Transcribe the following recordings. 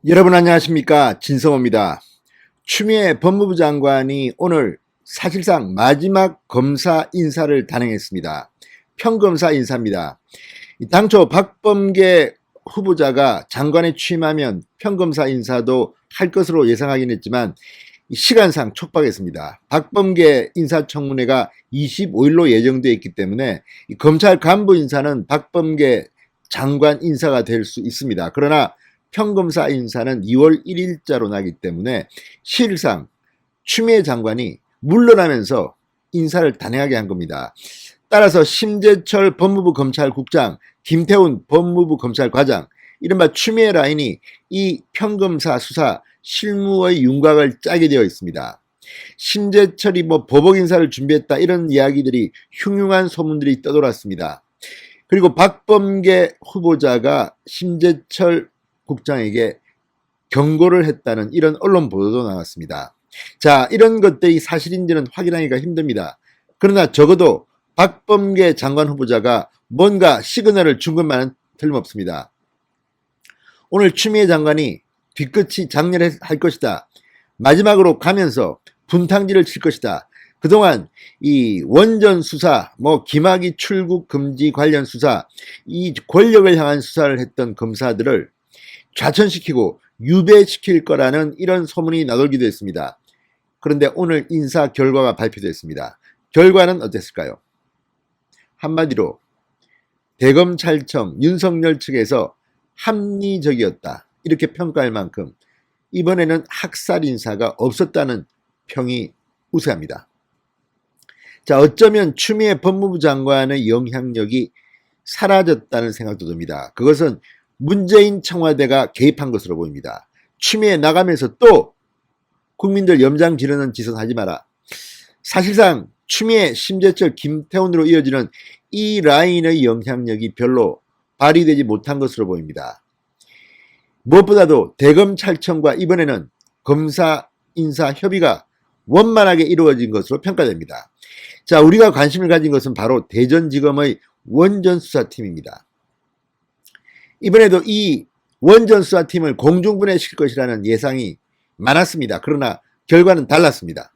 여러분 안녕하십니까, 진성호입니다. 추미애 법무부 장관이 오늘 사실상 마지막 검사 인사를 단행했습니다. 평검사 인사입니다. 당초 박범계 후보자가 장관에 취임하면 평검사 인사도 할 것으로 예상하긴 했지만 시간상 촉박했습니다. 박범계 인사청문회가 25일로 예정되어 있기 때문에 검찰 간부 인사는 박범계 장관 인사가 될 수 있습니다. 그러나 평검사 인사는 2월 1일자로 나기 때문에 실상 추미애 장관이 물러나면서 인사를 단행하게 한 겁니다. 따라서 심재철 법무부 검찰국장, 김태훈 법무부 검찰과장, 이른바 추미애 라인이 이 평검사 수사 실무의 윤곽을 짜게 되어 있습니다. 심재철이 보복 인사를 준비했다, 이런 이야기들이 흉흉한 소문들이 떠돌았습니다. 그리고 박범계 후보자가 심재철 국장에게 경고를 했다는 이런 언론 보도도 나왔습니다. 자, 이런 것들이 사실인지는 확인하기가 힘듭니다. 그러나 적어도 박범계 장관 후보자가 뭔가 시그널을 준 것만은 틀림없습니다. 오늘 추미애 장관이 뒤끝이 장렬할 것이다, 마지막으로 가면서 분탕질을 칠 것이다, 그동안 이 원전 수사, 김학의 출국 금지 관련 수사, 이 권력을 향한 수사를 했던 검사들을 좌천시키고 유배시킬 거라는 이런 소문이 나돌기도 했습니다. 그런데 오늘 인사 결과가 발표됐습니다. 결과는 어땠을까요? 한마디로 대검찰청 윤석열 측에서 합리적이었다, 이렇게 평가할 만큼 이번에는 학살 인사가 없었다는 평이 우세합니다. 자, 어쩌면 추미애 법무부 장관의 영향력이 사라졌다는 생각도 듭니다. 그것은 문재인 청와대가 개입한 것으로 보입니다. 추미애 나가면서 또 국민들 염장 지르는 짓은 하지 마라. 사실상 추미애, 심재철, 김태훈으로 이어지는 이 라인의 영향력이 별로 발휘되지 못한 것으로 보입니다. 무엇보다도 대검찰청과 이번에는 검사 인사 협의가 원만하게 이루어진 것으로 평가됩니다. 자, 우리가 관심을 가진 것은 바로 대전지검의 원전수사팀입니다. 이번에도 이 원전수사팀을 공중분해시킬 것이라는 예상이 많았습니다. 그러나 결과는 달랐습니다.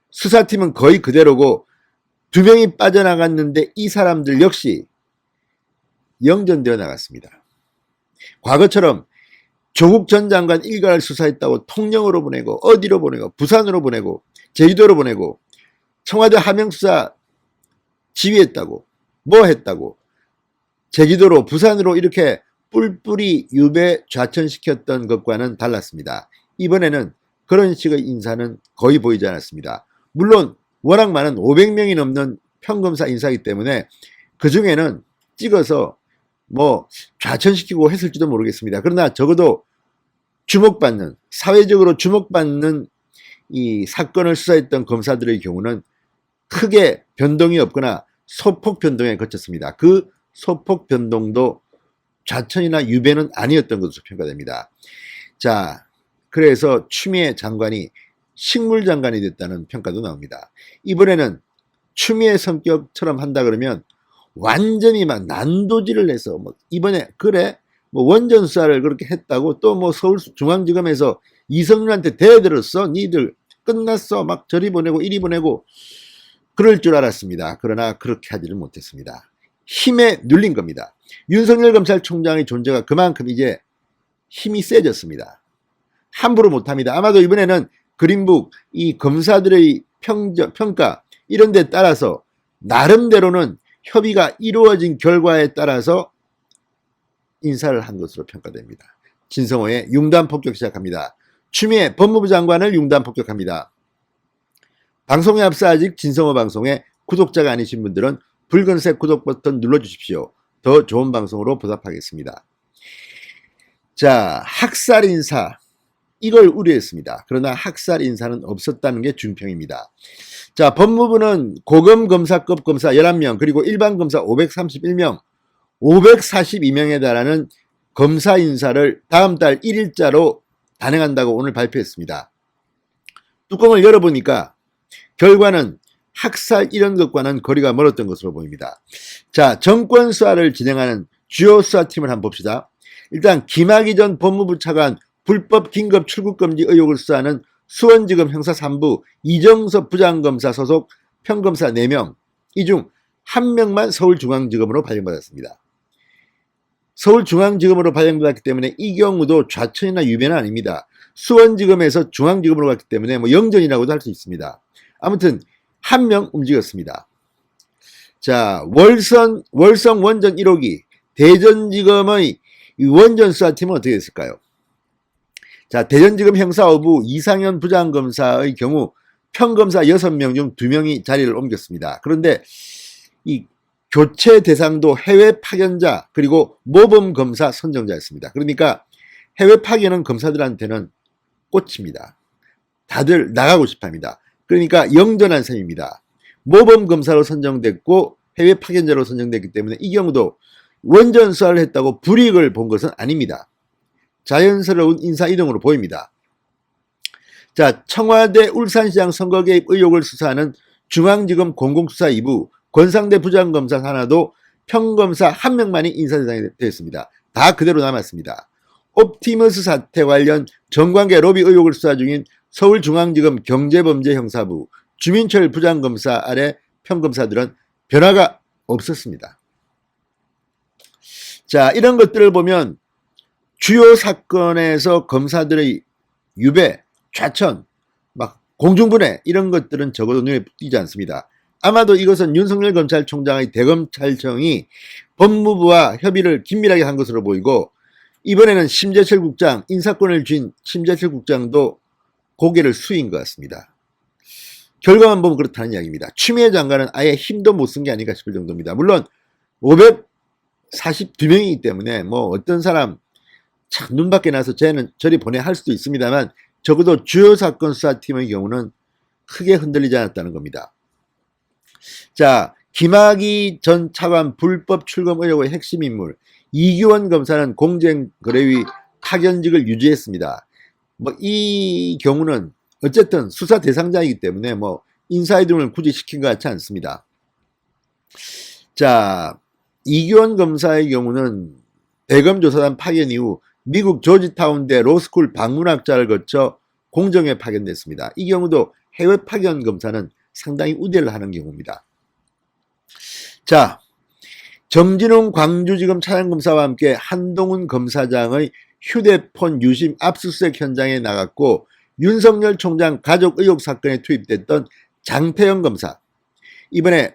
수사팀은 거의 그대로고 2명이 빠져나갔는데 이 사람들 역시 영전되어 나갔습니다. 과거처럼 조국 전 장관 일가를 수사했다고 통영으로 보내고, 어디로 보내고, 부산으로 보내고, 제주도로 보내고, 청와대 하명수사 지휘했다고, 했다고, 제주도로, 부산으로 이렇게 뿔뿔이 유배 좌천시켰던 것과는 달랐습니다. 이번에는 그런 식의 인사는 거의 보이지 않았습니다. 물론 워낙 많은 500명이 넘는 평검사 인사이기 때문에 그 중에는 찍어서 좌천시키고 했을지도 모르겠습니다. 그러나 적어도 주목받는, 사회적으로 주목받는 이 사건을 수사했던 검사들의 경우는 크게 변동이 없거나 소폭 변동에 거쳤습니다. 그 소폭 변동도 좌천이나 유배는 아니었던 것으로 평가됩니다. 자, 그래서 추미애 장관이 식물장관이 됐다는 평가도 나옵니다. 이번에는 추미애 성격처럼 한다 그러면 완전히 막 난도질을 해서 이번에 그래 원전 수사를 그렇게 했다고 또 서울중앙지검에서 이성윤한테 대들었어, 니들 끝났어, 막 저리 보내고 이리 보내고 그럴 줄 알았습니다. 그러나 그렇게 하지를 못했습니다. 힘에 눌린 겁니다. 윤석열 검찰총장의 존재가 그만큼 이제 힘이 세졌습니다. 함부로 못합니다. 아마도 이번에는 그린북, 이 검사들의 평가 이런 데 따라서 나름대로는 협의가 이루어진 결과에 따라서 인사를 한 것으로 평가됩니다. 진성호의 융단 폭격 시작합니다. 추미애 법무부 장관을 융단 폭격합니다. 방송에 앞서 아직 진성호 방송에 구독자가 아니신 분들은 붉은색 구독 버튼 눌러주십시오. 더 좋은 방송으로 보답하겠습니다. 자, 학살 인사, 이걸 우려했습니다. 그러나 학살 인사는 없었다는 게 준평입니다. 자, 법무부는 고검 검사급 검사 11명, 그리고 일반 검사 531명, 542명에 달하는 검사 인사를 다음 달 1일자로 단행한다고 오늘 발표했습니다. 뚜껑을 열어보니까 결과는 학살 이런 것과는 거리가 멀었던 것으로 보입니다. 자, 정권 수사를 진행하는 주요 수사팀을 한번 봅시다. 일단 김학의 전 법무부 차관 불법 긴급 출국금지 의혹을 수사하는 수원지검 형사 3부 이정섭 부장검사 소속 평검사 4명, 이 중 1명만 서울중앙지검으로 발령받았습니다. 서울중앙지검으로 발령받았기 때문에 이 경우도 좌천이나 유배는 아닙니다. 수원지검에서 중앙지검으로 갔기 때문에 뭐 영전이라고도 할 수 있습니다. 아무튼 1명 움직였습니다. 자, 월성 원전 1호기 대전지검의 원전 수사팀은 어떻게 됐을까요? 자, 대전지검 형사5부 이상현 부장검사의 경우 평검사 6명 중 2명이 자리를 옮겼습니다. 그런데 이 교체 대상도 해외 파견자 그리고 모범검사 선정자였습니다. 그러니까 해외 파견은 검사들한테는 꽃입니다. 다들 나가고 싶어합니다. 그러니까 영전한 셈입니다. 모범검사로 선정됐고 해외 파견자로 선정됐기 때문에 이 경우도 원전 수사를 했다고 불이익을 본 것은 아닙니다. 자연스러운 인사 이동으로 보입니다. 자, 청와대 울산시장 선거 개입 의혹을 수사하는 중앙지검 공공수사 2부 권상대 부장검사 하나도 평검사 1명만이 인사 대상이 되었습니다. 다 그대로 남았습니다. 옵티머스 사태 관련 정관계 로비 의혹을 수사 중인 서울중앙지검 경제범죄형사부 주민철 부장검사 아래 평검사들은 변화가 없었습니다. 자, 이런 것들을 보면 주요 사건에서 검사들의 유배, 좌천, 막 공중분해 이런 것들은 적어도 눈에 띄지 않습니다. 아마도 이것은 윤석열 검찰총장의 대검찰청이 법무부와 협의를 긴밀하게 한 것으로 보이고 이번에는 심재철 국장, 인사권을 쥔 심재철 국장도 고개를 숙인 것 같습니다. 결과만 보면 그렇다는 이야기입니다. 추미애 장관은 아예 힘도 못 쓴 게 아닌가 싶을 정도입니다. 물론 542명이기 때문에 뭐 어떤 사람 참 눈밖에 나서 쟤는 저리 보내야 할 수도 있습니다만 적어도 주요 사건 수사팀의 경우는 크게 흔들리지 않았다는 겁니다. 자, 김학의 전 차관 불법 출금 의혹의 핵심 인물 이규원 검사는 공정거래위 파견직을 유지했습니다. 뭐 이 경우는 어쨌든 수사 대상자이기 때문에 뭐 인사이동을 굳이 시킨 것 같지 않습니다. 자, 이규원 검사의 경우는 대검조사단 파견 이후 미국 조지타운대 로스쿨 방문학자를 거쳐 공정에 파견됐습니다. 이 경우도 해외 파견 검사는 상당히 우대를 하는 경우입니다. 자, 정진웅 광주지검 차장검사와 함께 한동훈 검사장의 휴대폰 유심 압수수색 현장에 나갔고 윤석열 총장 가족 의혹 사건에 투입됐던 장태영 검사 이번에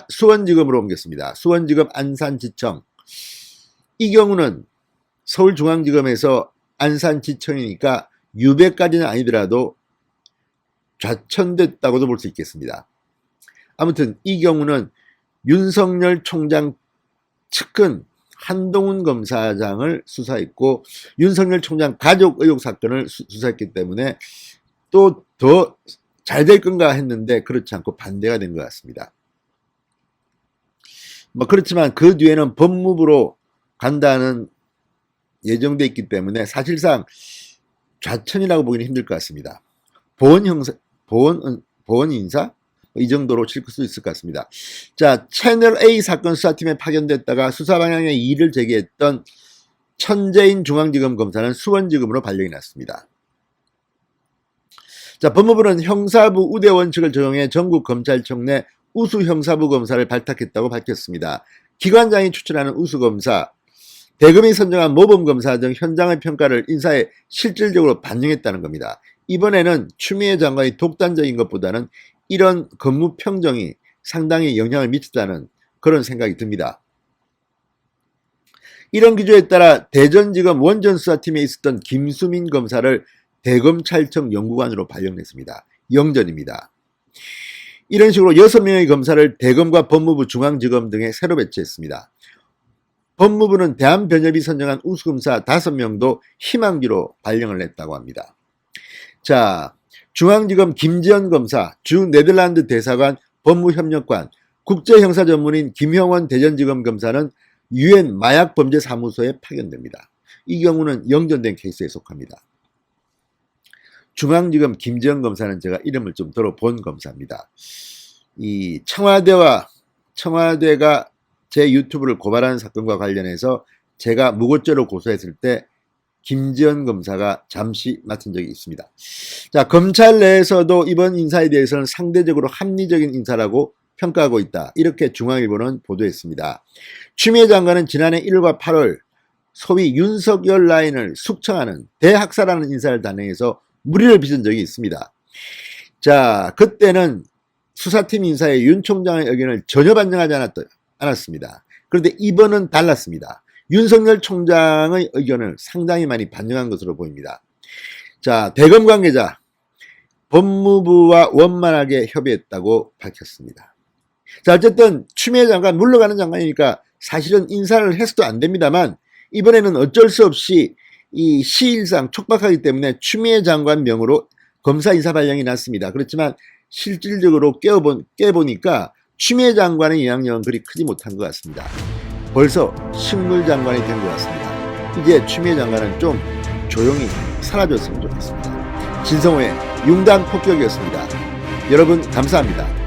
수원지검으로 옮겼습니다. 수원지검 안산지청 이 경우는 서울중앙지검에서 안산지청이니까 유배까지는 아니더라도 좌천됐다고도 볼 수 있겠습니다. 아무튼 이 경우는 윤석열 총장 측근 한동훈 검사장을 수사했고 윤석열 총장 가족 의혹 사건을 수사했기 때문에 또 더 잘 될 건가 했는데 그렇지 않고 반대가 된 것 같습니다. 뭐 그렇지만 그 뒤에는 법무부로 간다는 예정돼 있기 때문에 사실상 좌천이라고 보기는 힘들 것 같습니다. 보원 인사? 이 정도로 칠 수 있을 것 같습니다. 자, 채널A 사건 수사팀에 파견됐다가 수사 방향의 이의를 제기했던 천재인 중앙지검 검사는 수원지검으로 발령이 났습니다. 자, 법무부는 형사부 우대 원칙을 적용해 전국 검찰청 내 우수 형사부 검사를 발탁했다고 밝혔습니다. 기관장이 추천하는 우수 검사, 대검이 선정한 모범검사 등 현장의 평가를 인사에 실질적으로 반영했다는 겁니다. 이번에는 추미애 장관이 독단적인 것보다는 이런 근무 평정이 상당히 영향을 미쳤다는 그런 생각이 듭니다. 이런 기조에 따라 대전지검 원전수사팀에 있었던 김수민 검사를 대검찰청 연구관으로 발령했습니다. 영전입니다. 이런 식으로 6명의 검사를 대검과 법무부 중앙지검 등에 새로 배치했습니다. 법무부는 대한변협이 선정한 우수검사 5명도 희망기로 발령을 냈다고 합니다. 자, 중앙지검 김지연 검사, 주 네덜란드 대사관 법무협력관, 국제형사 전문인 김형원 대전지검 검사는 UN 마약범죄사무소에 파견됩니다. 이 경우는 영전된 케이스에 속합니다. 중앙지검 김지연 검사는 제가 이름을 좀 들어본 검사입니다. 이 청와대가 제 유튜브를 고발하는 사건과 관련해서 제가 무고죄로 고소했을 때 김지연 검사가 잠시 맡은 적이 있습니다. 자, 검찰 내에서도 이번 인사에 대해서는 상대적으로 합리적인 인사라고 평가하고 있다. 이렇게 중앙일보는 보도했습니다. 추미애 장관은 지난해 1월과 8월 소위 윤석열 라인을 숙청하는 대학살하는 인사를 단행해서 무리를 빚은 적이 있습니다. 자, 그때는 수사팀 인사에 윤 총장의 의견을 전혀 반영하지 않았습니다. 그런데 이번은 달랐습니다. 윤석열 총장의 의견을 상당히 많이 반영한 것으로 보입니다. 자, 대검 관계자 법무부와 원만하게 협의했다고 밝혔습니다. 자, 어쨌든 추미애 장관 물러가는 장관이니까 사실은 인사를 해서도 안 됩니다만 이번에는 어쩔 수 없이 이 시일상 촉박하기 때문에 추미애 장관 명으로 검사 인사 발령이 났습니다. 그렇지만 실질적으로 깨보니까 추미애 장관의 영향력은 그리 크지 못한 것 같습니다. 벌써 식물장관이 된 것 같습니다. 이제 추미애 장관은 좀 조용히 사라졌으면 좋겠습니다. 진성호의 융단 폭격이었습니다. 여러분 감사합니다.